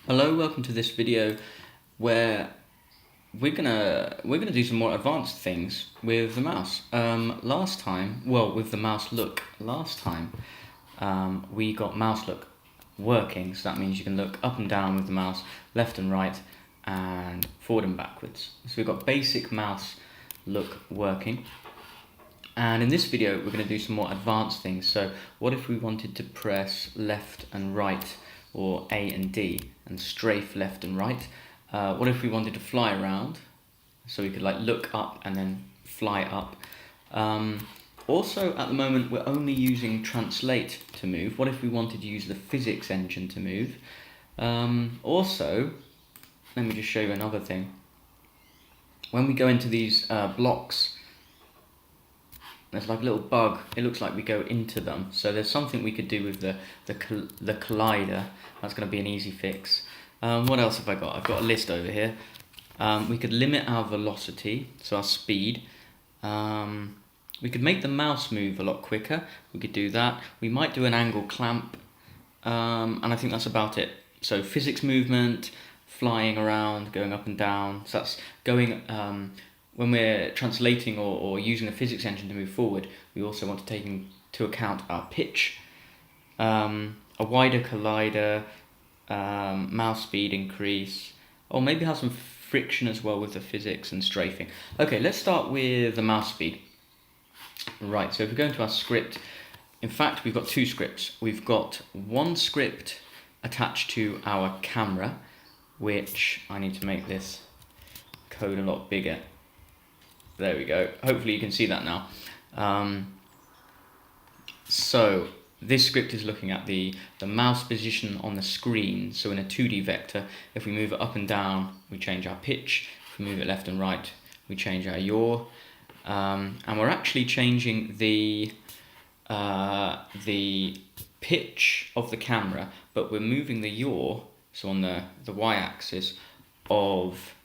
Hello, welcome to this video where we're gonna do some more advanced things with the mouse. With the mouse look. Last time, we got mouse look working, so that means you can look up and down with the mouse, left and right, and forward and backwards. So we've got basic mouse look working. And in this video, we're going to do some more advanced things. So what if we wanted to press left and right, or A and D, and strafe left and right? What if we wanted to fly around? So we could like look up and then fly up. Also, at the moment, we're only using translate to move. What if we wanted to use the physics engine to move? Also, let me just show you another thing. When we go into these blocks, there's like a little bug. It looks like we go into them. So there's something we could do with the collider. That's going to be an easy fix. What else have I got? I've got a list over here. We could limit our velocity, so our speed. We could make the mouse move a lot quicker. We could do that. We might do an angle clamp. And I think that's about it. So physics movement, flying around, going up and down. So that's going... when we're translating or using a physics engine to move forward, we also want to take into account our pitch, a wider collider, mouse speed increase, or maybe have some friction as well with the physics and strafing. Okay, let's start with the mouse speed. Right, so if we go into our script, in fact, we've got two scripts. We've got one script attached to our camera, which I need to make this code a lot bigger. There we go. Hopefully you can see that now. So this script is looking at the mouse position on the screen. So in a 2D vector, if we move it up and down, we change our pitch. If we move it left and right, we change our yaw. And we're actually changing the pitch of the camera, but we're moving the yaw, so on the y-axis, of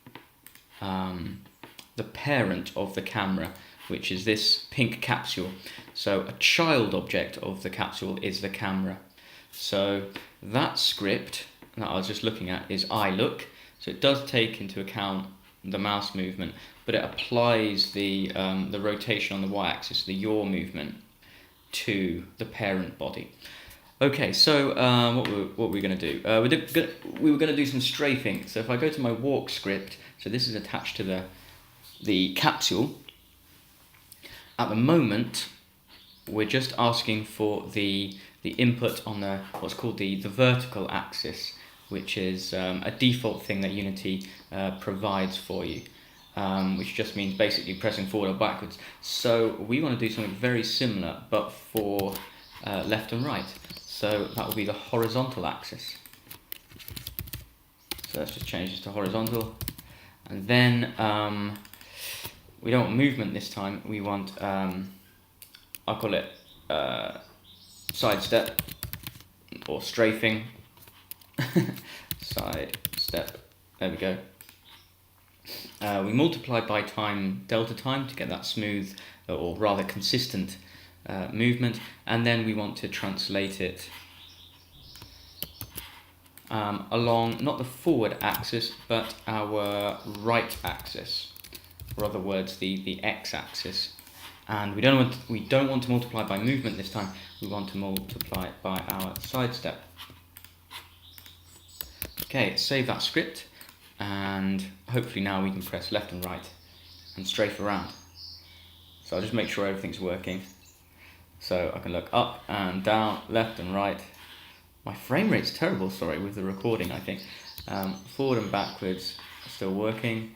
the parent of the camera, which is this pink capsule. So a child object of the capsule is the camera. So that script that I was just looking at is iLook. So it does take into account the mouse movement, but it applies the rotation on the y-axis, the yaw movement, to the parent body. Okay, so what were we going to do? We were going to do some strafing. So if I go to my walk script, so this is attached to the capsule. At the moment, we're just asking for the input on what's called the vertical axis, which is a default thing that Unity provides for you, which just means basically pressing forward or backwards. So we want to do something very similar, but for left and right. So that will be the horizontal axis. So let's just change this to horizontal, and then we don't want movement this time. We want, I'll call it sidestep or strafing. Sidestep, there we go. We multiply by delta time to get that smooth, or rather consistent movement, and then we want to translate it along not the forward axis but our right axis, or other words, the x-axis. And we don't want to multiply by movement this time. We want to multiply it by our sidestep. Okay, save that script, and hopefully now we can press left and right and strafe around. So I'll just make sure everything's working. So I can look up and down, left and right. My frame rate's terrible, sorry, with the recording, I think. Forward and backwards, still working.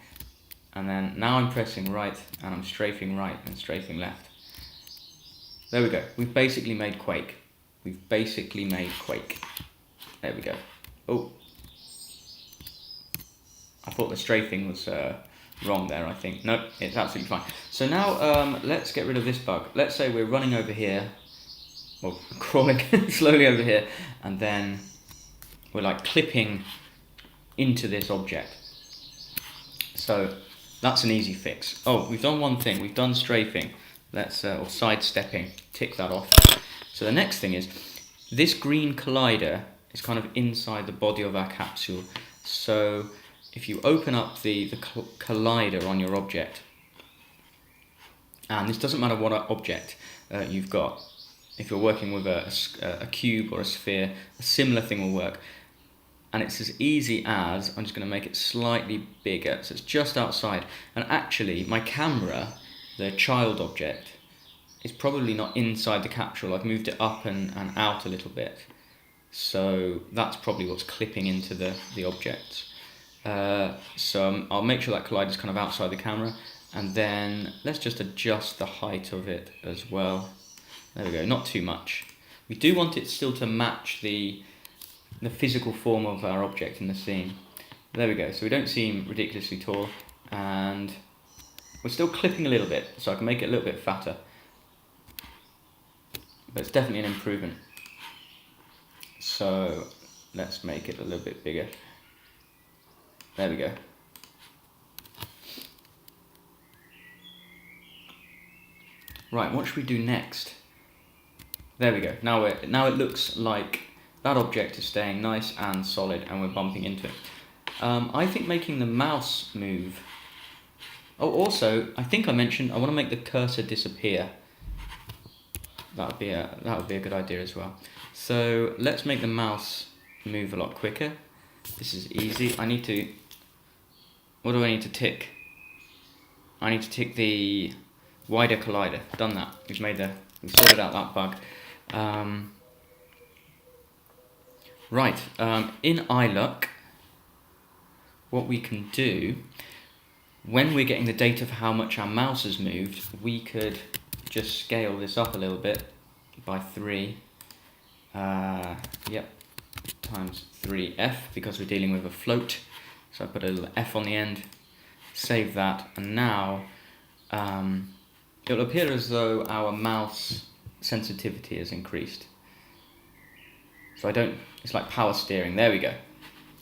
And then now I'm pressing right, and I'm strafing right and strafing left. There we go. We've basically made Quake. There we go. Oh. I thought the strafing was wrong there, I think. No, it's absolutely fine. So now let's get rid of this bug. Let's say we're running over here, or crawling slowly over here, and then we're like clipping into this object. So that's an easy fix. Oh, we've done one thing. We've done strafing. Let's sidestepping. Tick that off. So the next thing is this green collider is kind of inside the body of our capsule. So if you open up the collider on your object, and this doesn't matter what object you've got, if you're working with a cube or a sphere, a similar thing will work. And it's as easy as, I'm just going to make it slightly bigger, so it's just outside. And actually, my camera, the child object, is probably not inside the capsule. I've moved it up and out a little bit. So that's probably what's clipping into the objects. So I'll make sure that collider's kind of outside the camera. And then let's just adjust the height of it as well. There we go, not too much. We do want it still to match the physical form of our object in the scene. There we go, so we don't seem ridiculously tall, and we're still clipping a little bit, so I can make it a little bit fatter. But it's definitely an improvement. So let's make it a little bit bigger. There we go. Right, what should we do next? There we go. Now it looks like that object is staying nice and solid, and we're bumping into it. I think making the mouse move. Oh, also, I think I mentioned I want to make the cursor disappear. That would be a good idea as well. So let's make the mouse move a lot quicker. This is easy. What do I need to tick? I need to tick the wider collider. Done that. We've sorted out that bug. Right. In iLook, what we can do when we're getting the data for how much our mouse has moved, we could just scale this up a little bit by 3. Times 3f, because we're dealing with a float. So I put a little f on the end, save that, and now it'll appear as though our mouse sensitivity has increased. So it's like power steering. There we go.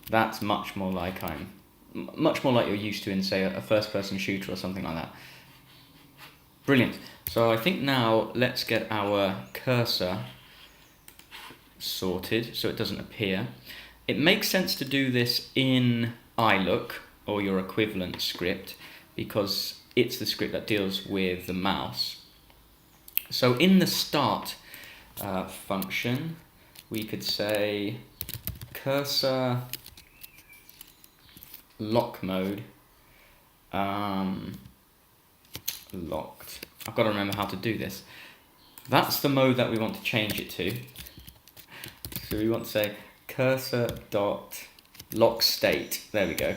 That's much more like you're used to in, say, a first-person shooter or something like that. Brilliant. So I think now let's get our cursor sorted so it doesn't appear. It makes sense to do this in iLook or your equivalent script because it's the script that deals with the mouse. So in the start function, we could say cursor lock mode locked. I've got to remember how to do this. That's the mode that we want to change it to. So we want to say cursor dot lock state. There we go.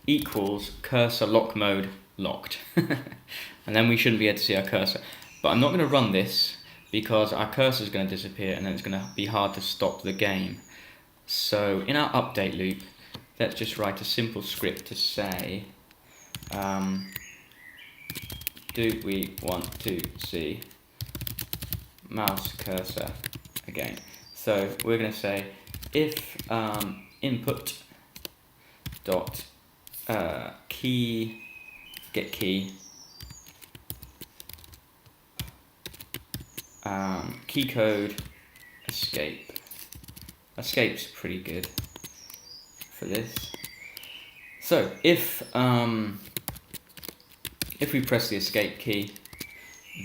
Equals cursor lock mode locked. And then we shouldn't be able to see our cursor. But I'm not going to run this because our cursor is going to disappear and then it's going to be hard to stop the game. So in our update loop, let's just write a simple script to say, do we want to see mouse cursor again? So we're going to say if input dot key get key key code escape. Escape's pretty good for this. So if we press the escape key,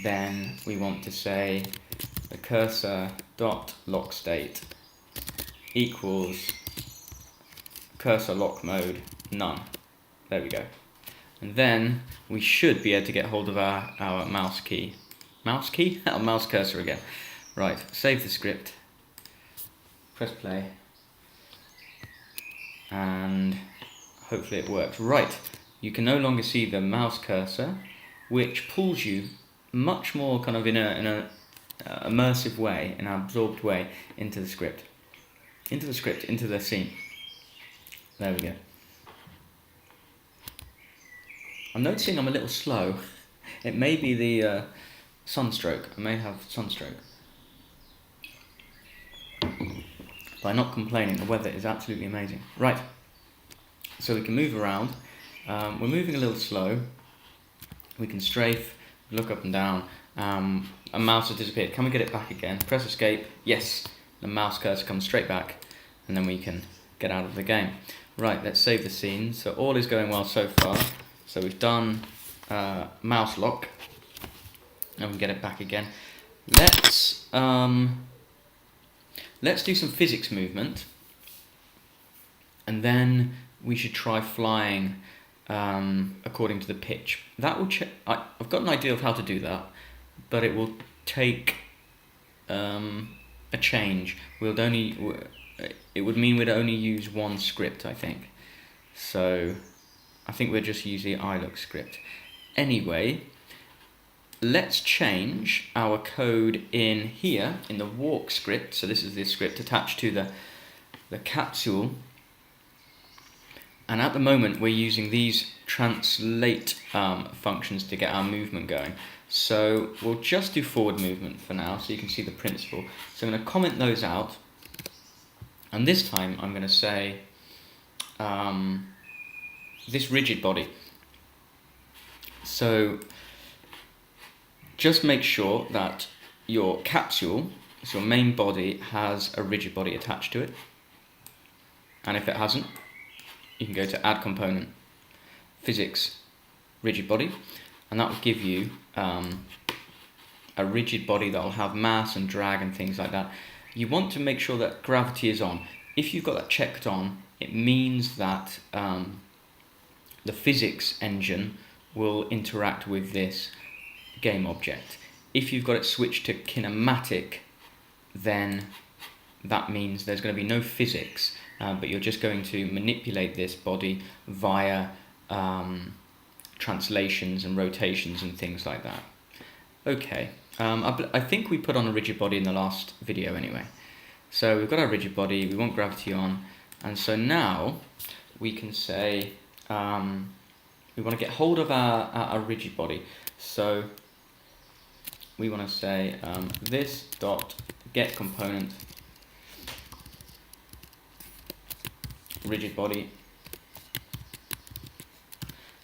then we want to say the cursor dot lock state equals cursor lock mode none. There we go. And then we should be able to get hold of our mouse key. Mouse key? Our mouse cursor again. Right, save the script. Press play. And hopefully it works. Right, you can no longer see the mouse cursor, which pulls you much more kind of in a immersive way, in an absorbed way, into the script, into the scene. There we go. I'm noticing I'm a little slow. It may be the sunstroke. I may have sunstroke. By not complaining, the weather is absolutely amazing. Right, so we can move around. We're moving a little slow. We can strafe, look up and down. A mouse has disappeared. Can we get it back again? Press escape. Yes, the mouse cursor comes straight back. and then we can get out of the game. Right, let's save the scene. So all is going well so far. So we've done mouse lock, and we can get it back again. Let's do some physics movement, and then we should try flying according to the pitch. That will I've got an idea of how to do that, but it will take a change. It would mean we'd only use one script, I think. So I think we'll just use the iLook script. Anyway, let's change our code in here in the walk script. So this is the script attached to the capsule. And at the moment we're using these translate functions to get our movement going. So we'll just do forward movement for now so you can see the principle. So I'm going to comment those out. And this time I'm going to say this rigid body. So just make sure that your capsule, so your main body, has a rigid body attached to it. And if it hasn't, you can go to add component, physics, rigid body, and that will give you a rigid body that will have mass and drag and things like that. You want to make sure that gravity is on. If you've got that checked on, it means that the physics engine will interact with this game object. If you've got it switched to kinematic, then that means there's going to be no physics, but you're just going to manipulate this body via translations and rotations and things like that. Okay, I think we put on a rigid body in the last video anyway. So we've got our rigid body, we want gravity on, and so now we can say we want to get hold of our rigid body. So we want to say this dot get component rigid body,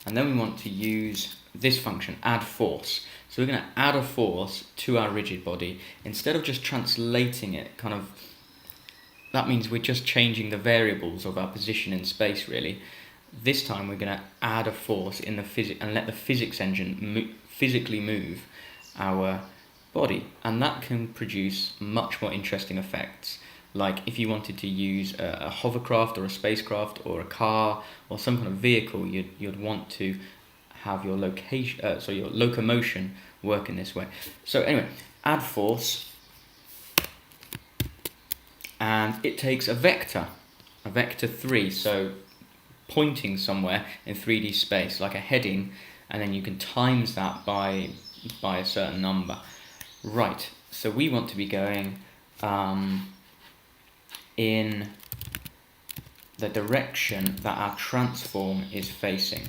and then we want to use this function, add force. So we're going to add a force to our rigid body instead of just translating it. That means we're just changing the variables of our position in space, really. This time we're going to add a force in the physics and let the physics engine physically move our body, and that can produce much more interesting effects. Like if you wanted to use a hovercraft or a spacecraft or a car or some kind of vehicle, you'd want to have your your locomotion work in this way. So anyway, add force, and it takes a vector 3, so pointing somewhere in 3D space, like a heading, and then you can times that by a certain number. Right, so we want to be going in the direction that our transform is facing.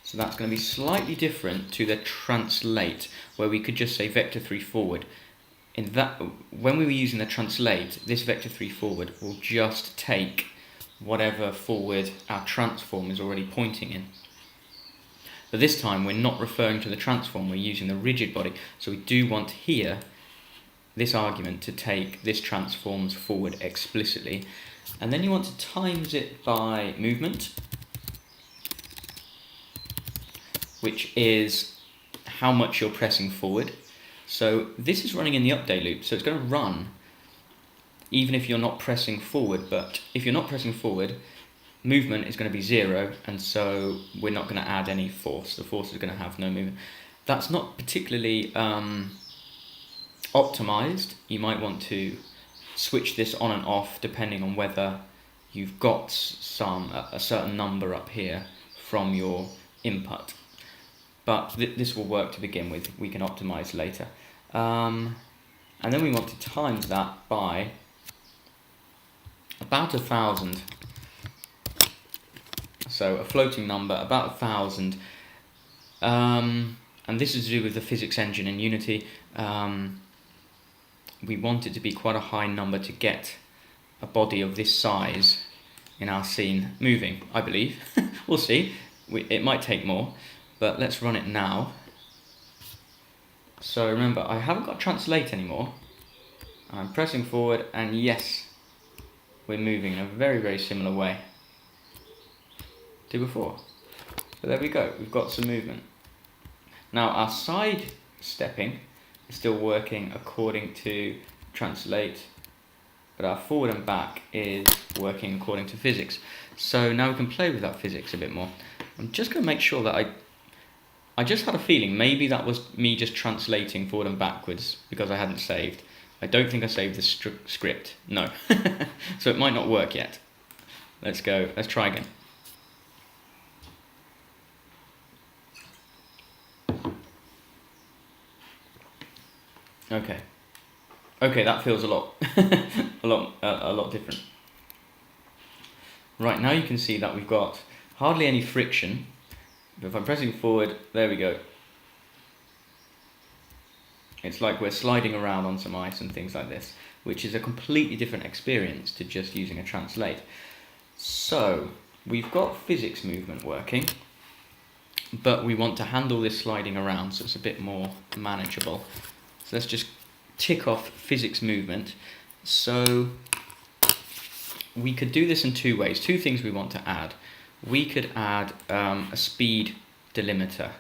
So that's going to be slightly different to the translate, where we could just say vector 3 forward. In that, when we were using the translate, this vector 3 forward will just take whatever forward our transform is already pointing in. But this time we're not referring to the transform, we're using the rigid body. So we do want here this argument to take this transforms forward explicitly. And then you want to times it by movement, which is how much you're pressing forward. So this is running in the update loop, so it's going to run even if you're not pressing forward. But if you're not pressing forward, movement is going to be 0, and so we're not going to add any force. The force is going to have no movement. That's not particularly optimized. You might want to switch this on and off depending on whether you've got a certain number up here from your input. But this will work to begin with. We can optimize later. And then we want to times that by about 1,000. So a floating number, about 1,000. And this is to do with the physics engine in Unity. We want it to be quite a high number to get a body of this size in our scene moving, I believe. We'll see. It might take more, but let's run it now. So remember, I haven't got translate anymore. I'm pressing forward, and yes, we're moving in a very, very similar way to before. So there we go, we've got some movement. Now our side stepping is still working according to translate, but our forward and back is working according to physics. So now we can play with that physics a bit more. I'm just going to make sure that I just had a feeling maybe that was me just translating forward and backwards because I hadn't saved. I don't think I saved the script, no. So it might not work yet. Let's go, let's try again. Okay. Okay, that feels a lot, a lot different. Right, now you can see that we've got hardly any friction. But if I'm pressing forward, there we go. It's like we're sliding around on some ice and things like this, which is a completely different experience to just using a translate. So, we've got physics movement working, but we want to handle this sliding around so it's a bit more manageable. So let's just tick off physics movement. So we could do this in two ways, two things we want to add. We could add a speed delimiter.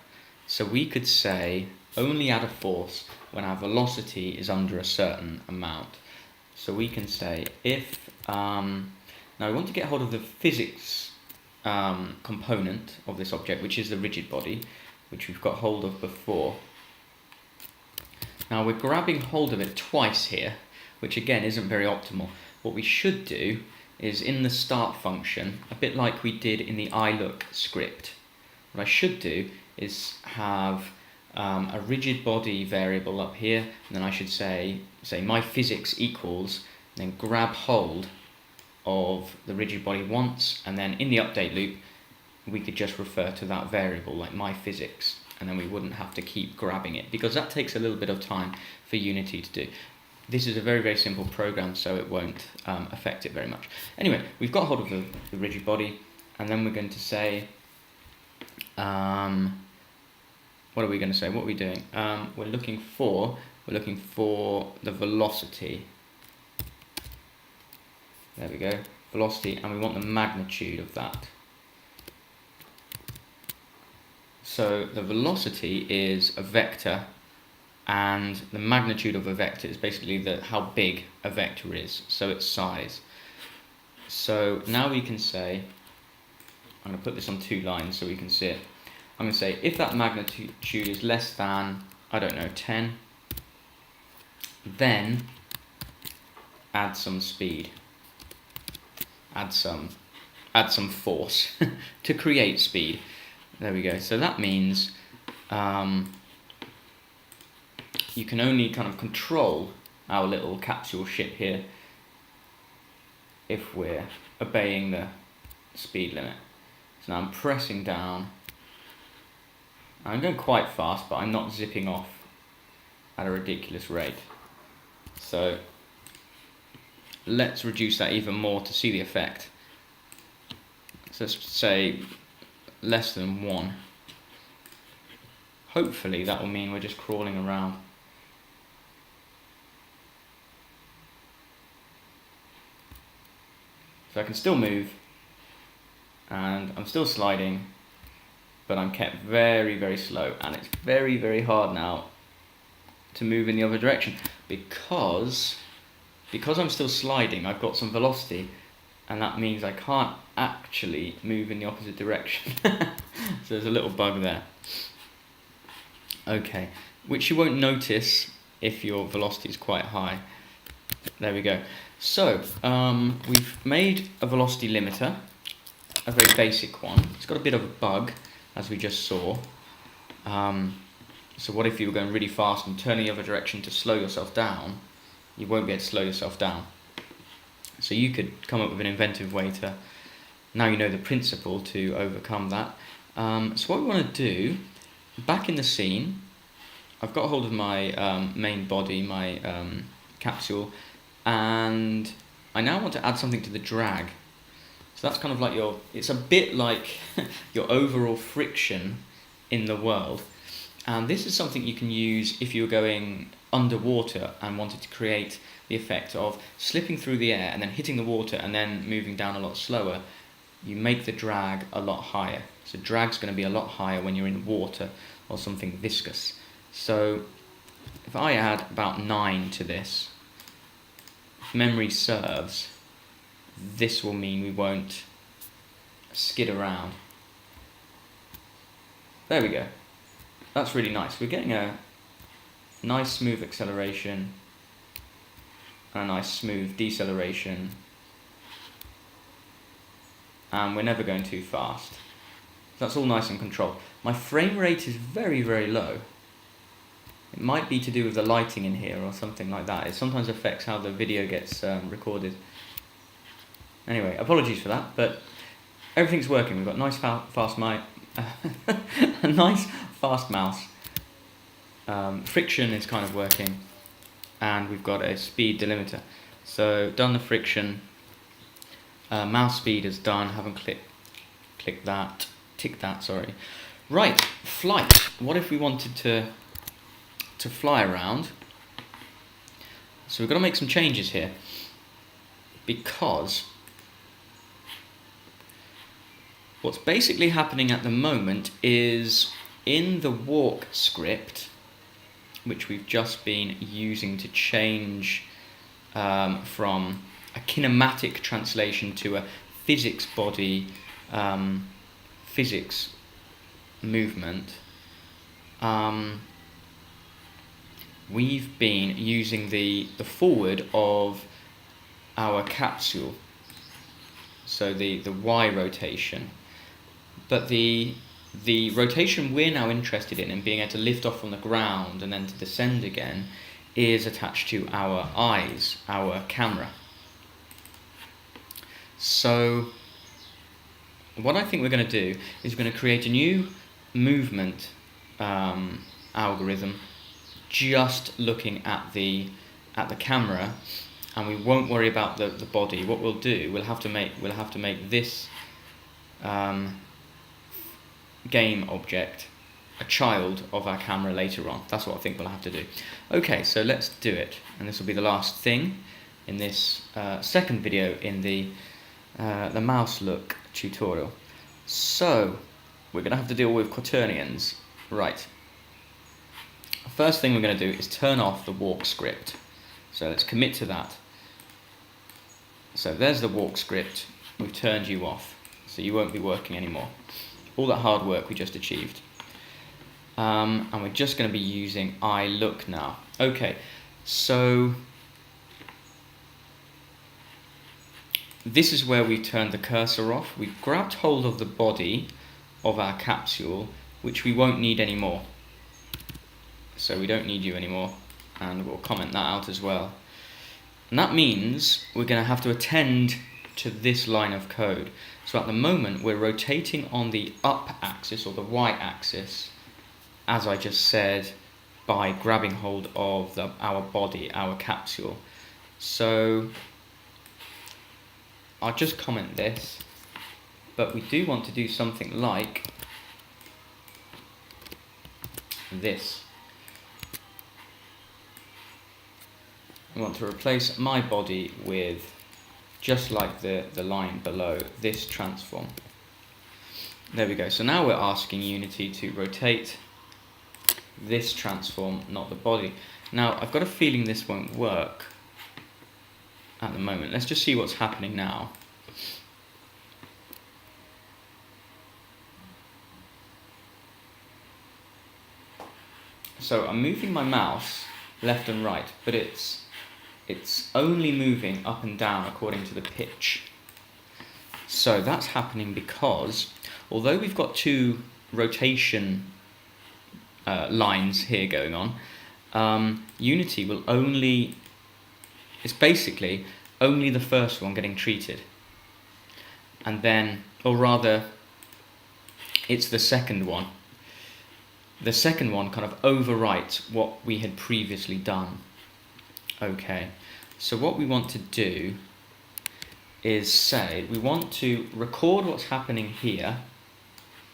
So we could say only add a force when our velocity is under a certain amount. So we can say if, now we want to get hold of the physics component of this object, which is the rigid body, which we've got hold of before. Now we're grabbing hold of it twice here, which again isn't very optimal. What we should do is in the start function, a bit like we did in the iLook script, what I should do is have a rigid body variable up here, and then I should say my physics equals, and then grab hold of the rigid body once, and then in the update loop we could just refer to that variable like my physics, and then we wouldn't have to keep grabbing it, because that takes a little bit of time for Unity to do. This is a very, very simple program, so it won't affect it very much. Anyway, we've got hold of the rigid body, and then we're going to say, what are we going to say? What are we doing? We're looking for the velocity. There we go, velocity, and we want the magnitude of that. So the velocity is a vector, and the magnitude of a vector is basically how big a vector is, so its size. So now we can say, I'm going to put this on two lines so we can see it. I'm going to say if that magnitude is less than, I don't know, 10, then add some speed, add some force to create speed. There we go. So that means you can only kind of control our little capsule ship here if we're obeying the speed limit. So now I'm pressing down. I'm going quite fast, but I'm not zipping off at a ridiculous rate. So let's reduce that even more to see the effect. So let's say less than 1. Hopefully that will mean we're just crawling around. So I can still move, and I'm still sliding, but I'm kept very, very slow, and it's very, very hard now to move in the other direction because I'm still sliding. I've got some velocity, and that means I can't actually move in the opposite direction. So there's a little bug there. Okay, which you won't notice if your velocity is quite high. There we go. So we've made a velocity limiter, a very basic one. It's got a bit of a bug, as we just saw. So what if you were going really fast and turning the other direction to slow yourself down? You won't be able to slow yourself down. So you could come up with an inventive way to, now you know the principle, to overcome that. So what we want to do, back in the scene, I've got hold of my main body, my capsule, and I now want to add something to the drag. So that's kind of like it's a bit like your overall friction in the world. And this is something you can use if you're going underwater and wanted to create the effect of slipping through the air and then hitting the water and then moving down a lot slower, you make the drag a lot higher. So drag's going to be a lot higher when you're in water or something viscous. So if I add about 9 to this, if memory serves, this will mean we won't skid around. There we go. That's really nice. We're getting a nice smooth acceleration and a nice smooth deceleration, and we're never going too fast. That's all nice and controlled. My frame rate is very, very low. It might be to do with the lighting in here or something like that. It sometimes affects how the video gets recorded. Anyway, apologies for that, but everything's working. We've got nice fast a nice fast mouse. Friction is kind of working, and we've got a speed delimiter. So done the friction. Mouse speed is done. Haven't tick that. Sorry. Right, flight. What if we wanted to fly around? So we've got to make some changes here, because what's basically happening at the moment is in the walk script, which we've just been using to change from a kinematic translation to a physics body physics movement, we've been using the forward of our capsule, so the Y rotation. But the rotation we're now interested in and being able to lift off from the ground and then to descend again is attached to our eyes, our camera. So what I think we're going to do is we're going to create a new movement algorithm just looking at the camera, and we won't worry about the body. What we'll do, we'll have to make this game object a child of our camera later on. That's what I think we'll have to do. Okay, so let's do it, and this will be the last thing in this second video in the mouse look tutorial. So we're going to have to deal with quaternions. Right. First thing we're going to do is turn off the walk script. So let's commit to that. So there's the walk script. We've turned you off, so you won't be working anymore. All that hard work we just achieved. And we're just going to be using eye look now. Okay, so this is where we turned the cursor off. We grabbed hold of the body of our capsule, which we won't need anymore. So we don't need you anymore, and we'll comment that out as well. And that means we're going to have to attend to this line of code. So at the moment we're rotating on the up axis or the Y axis, as I just said, by grabbing hold of our body, our capsule. So I'll just comment this, but we do want to do something like this. I want to replace my body with, just like the line below, this transform. There we go. So now we're asking Unity to rotate this transform, not the body. Now I've got a feeling this won't work at the moment. Let's just see what's happening now. So I'm moving my mouse left and right, but it's only moving up and down according to the pitch. So that's happening because although we've got two rotation lines here going on, Unity will only, it's basically only the first one getting treated, and then, or rather it's the second one. The second one kind of overwrites what we had previously done. Okay, so what we want to do is say we want to record what's happening here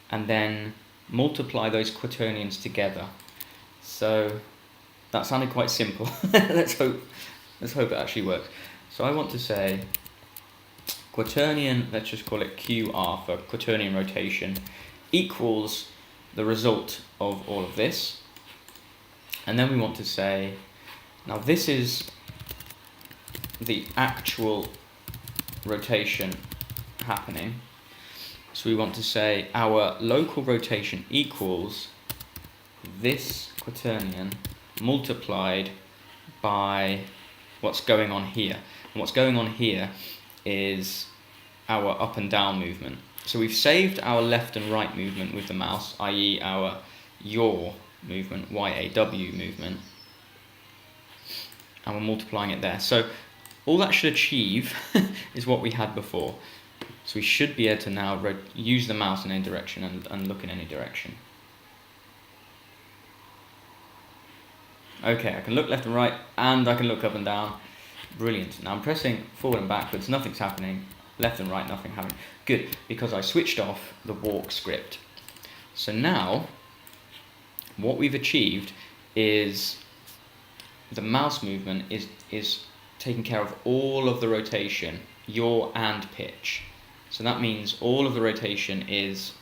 and then multiply those quaternions together. So That sounded quite simple. Let's hope it actually works. So I want to say quaternion, let's just call it QR for quaternion rotation, equals the result of all of this. And then we want to say, now this is the actual rotation happening. So we want to say our local rotation equals this quaternion multiplied by what's going on here. And what's going on here is our up and down movement. So we've saved our left and right movement with the mouse, i.e. our yaw movement, Y-A-W movement, and we're multiplying it there. So all that should achieve is what we had before. So we should be able to now use the mouse in any direction and look in any direction. Okay, I can look left and right, and I can look up and down. Brilliant. Now I'm pressing forward and backwards, nothing's happening. Left and right, nothing happening. Good, because I switched off the walk script. So now, what we've achieved is the mouse movement is taking care of all of the rotation, yaw and pitch. So that means all of the rotation is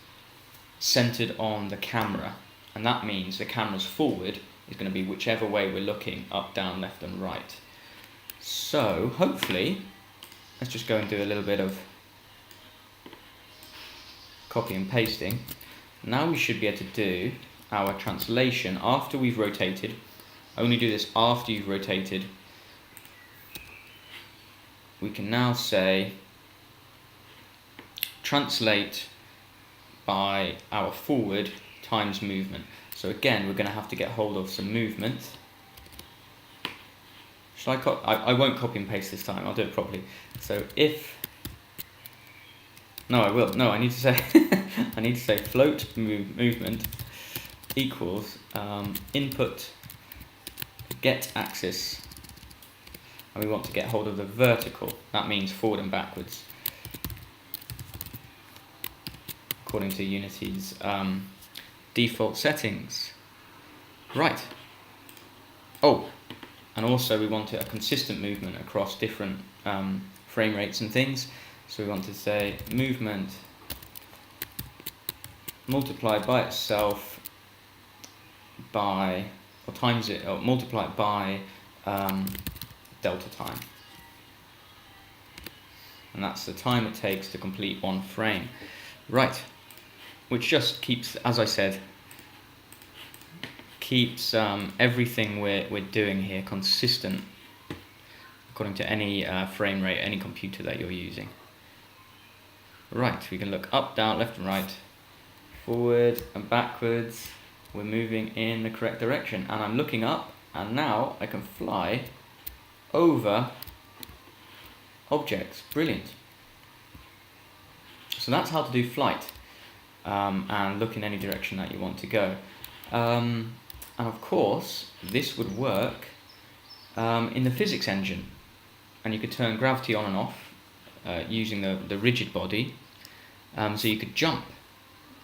centered on the camera, and that means the camera's forward is going to be whichever way we're looking, up, down, left and right. So hopefully, let's just go and do a little bit of copy and pasting. Now we should be able to do our translation after we've rotated. Only do this after you've rotated. We can now say translate by our forward times movement. So again, we're going to have to get hold of some movement. Should I won't copy and paste this time, I'll do it properly. So if, no I will, no I need to say, I need to say float movement equals input get axis, and we want to get hold of the vertical, that means forward and backwards, according to Unity's default settings. Right. Oh, and also we want a consistent movement across different frame rates and things. So we want to say movement multiplied by itself by, or times it, or multiply it by delta time. And that's the time it takes to complete one frame. Right. Which just keeps, as I said, keeps everything we're doing here consistent according to any frame rate, any computer that you're using. Right, we can look up, down, left and right, forward and backwards. We're moving in the correct direction, and I'm looking up, and now I can fly over objects. Brilliant. So that's how to do flight. And look in any direction that you want to go. And of course, this would work in the physics engine. And you could turn gravity on and off using the rigid body. So you could jump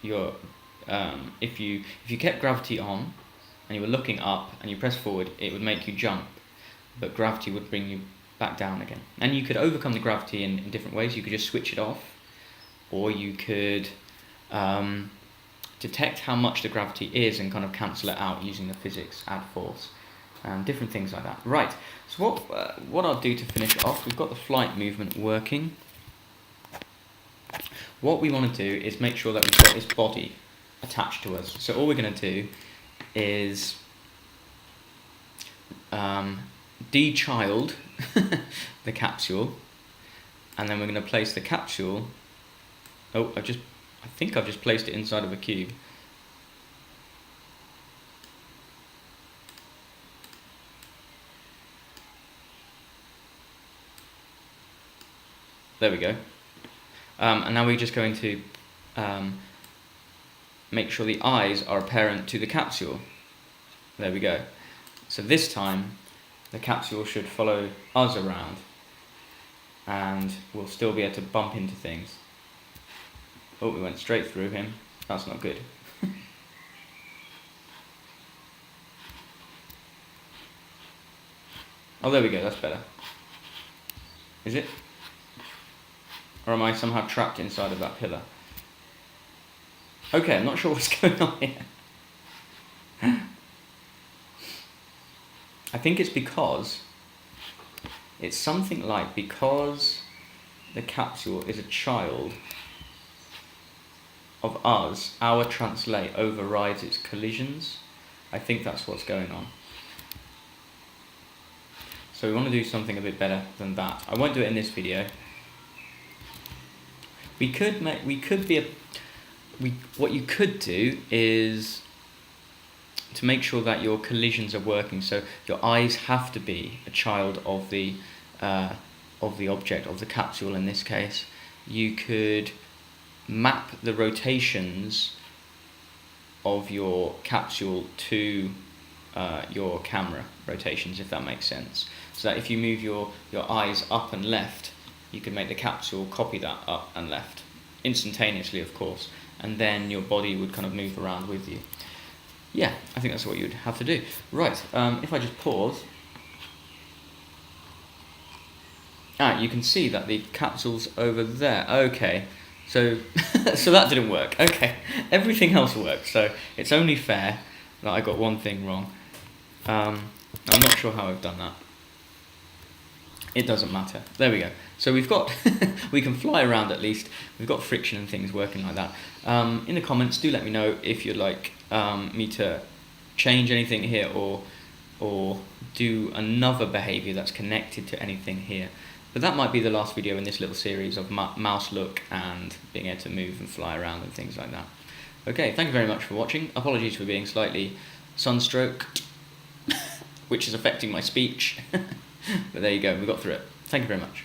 your, if you kept gravity on and you were looking up and you press forward, it would make you jump, but gravity would bring you back down again. And you could overcome the gravity in different ways. You could just switch it off, or you could detect how much the gravity is and kind of cancel it out using the physics, add force, different things like that. Right, so what I'll do to finish it off, we've got the flight movement working. What we want to do is make sure that we've got this body attached to us. So all we're going to do is de-child the capsule, and then we're going to place the capsule. Oh, I think I've just placed it inside of a cube. There we go. And now we're just going to make sure the eyes are apparent to the capsule. There we go. So this time, the capsule should follow us around, and we'll still be able to bump into things. Oh, we went straight through him. That's not good. Oh, there we go, that's better. Is it? Or am I somehow trapped inside of that pillar? Okay, I'm not sure what's going on here. I think it's because it's something like because the capsule is a child of us, our translate overrides its collisions. I think that's what's going on. So we want to do something a bit better than that. I won't do it in this video. What you could do is to make sure that your collisions are working. So your eyes have to be a child of the object, of the capsule in this case. You could map the rotations of your capsule to your camera rotations, if that makes sense. So that if you move your eyes up and left, you can make the capsule copy that up and left, instantaneously of course, and then your body would kind of move around with you. Yeah, I think that's what you'd have to do. Right, if I just pause, you can see that the capsule's over there. Okay, so so that didn't work. Okay, everything else worked, so it's only fair that I got one thing wrong. I'm not sure how I've done that. It doesn't matter. There we go. So we've got, we can fly around at least. We've got friction and things working like that. In the comments, do let me know if you'd like me to change anything here or do another behavior that's connected to anything here. But that might be the last video in this little series of mouse look and being able to move and fly around and things like that. Okay, thank you very much for watching. Apologies for being slightly sunstroked, which is affecting my speech. But there you go, we got through it. Thank you very much.